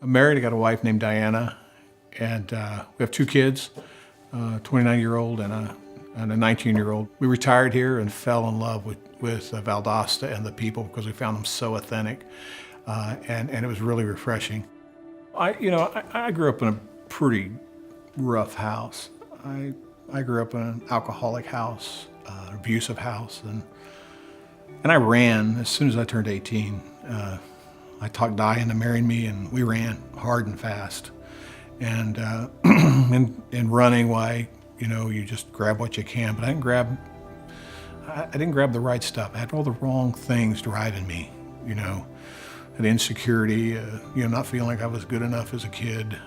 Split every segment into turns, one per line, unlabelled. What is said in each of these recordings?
I'm married, I got a wife named Diana, and we have two kids, a 29-year-old and a 19-year-old. We retired here and fell in love with Valdosta and the people because we found them so authentic, and it was really refreshing. I grew up in a pretty rough house. I grew up in an alcoholic house, an abusive house, and I ran as soon as I turned 18. I talked Di into marrying me, and we ran hard and fast. And in running, why, you just grab what you can. But I didn't grab the right stuff. I had all the wrong things driving me, An insecurity, not feeling like I was good enough as a kid.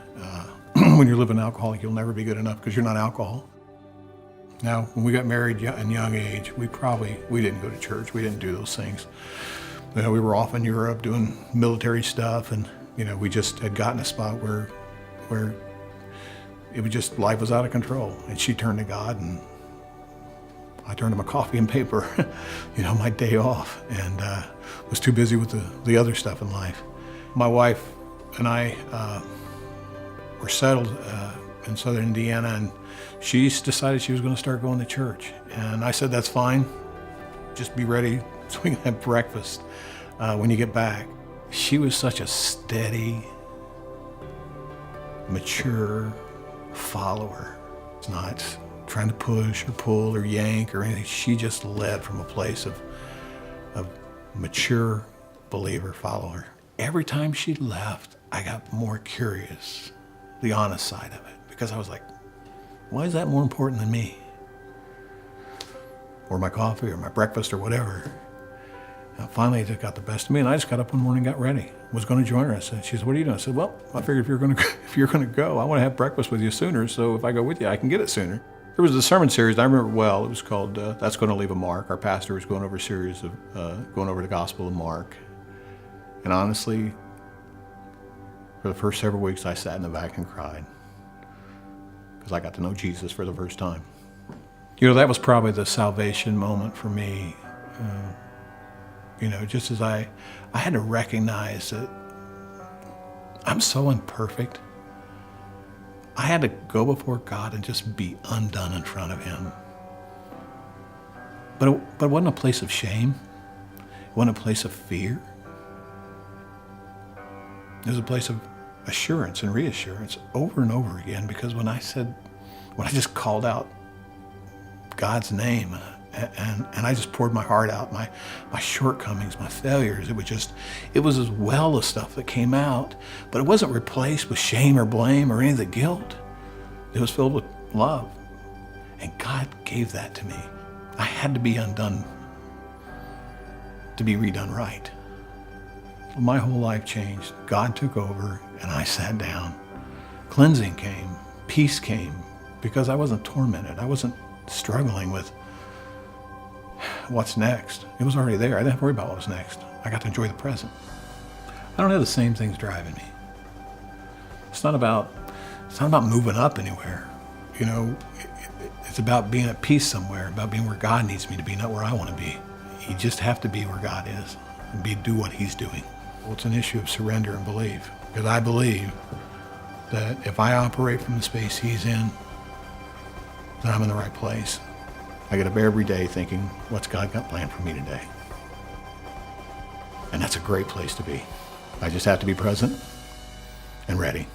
When you're living alcoholic, you'll never be good enough because you're not alcohol. Now, when we got married in young age, we didn't go to church. We didn't do those things. We were off in Europe doing military stuff, and we just had gotten a spot where it was just, life was out of control. And she turned to God, and I turned to my coffee and paper, my day off, and was too busy with the other stuff in life. My wife and I were settled in southern Indiana, and she decided she was going to start going to church. And I said, that's fine. Just be ready so we can have breakfast when you get back. She was such a steady, mature follower. It's not trying to push or pull or yank or anything. She just led from a place of mature believer, follower. Every time she left, I got more curious, the honest side of it, because I was like, why is that more important than me? Or my coffee or my breakfast or whatever. And finally, it got the best of me, and I just got up one morning and got ready. Was going to join her. She said, what are you doing? I said, well, I figured if you're going to go, I want to have breakfast with you sooner, so if I go with you, I can get it sooner. There was a sermon series, I remember well, it was called That's Going to Leave a Mark. Our pastor was going over a series of, going over the Gospel of Mark. And honestly, for the first several weeks, I sat in the back and cried because I got to know Jesus for the first time. That was probably the salvation moment for me. Just as I had to recognize that I'm so imperfect. I had to go before God and just be undone in front of Him. But it wasn't a place of shame. It wasn't a place of fear. It was a place of assurance and reassurance over and over again, because when I just called out God's name and I just poured my heart out, my shortcomings, my failures, it was as well the stuff that came out, but it wasn't replaced with shame or blame or any of the guilt. It was filled with love. And God gave that to me. I had to be undone to be redone right. My whole life changed. God took over, and I sat down. Cleansing came, peace came, because I wasn't tormented. I wasn't struggling with what's next. It was already there. I didn't have to worry about what was next. I got to enjoy the present. I don't have the same things driving me. It's not about moving up anywhere. It's about being at peace somewhere, about being where God needs me to be, not where I want to be. You just have to be where God is and do what He's doing. Well, it's an issue of surrender and belief, because I believe that if I operate from the space He's in, then I'm in the right place. I get up every day thinking, what's God got planned for me today? And that's a great place to be. I just have to be present and ready.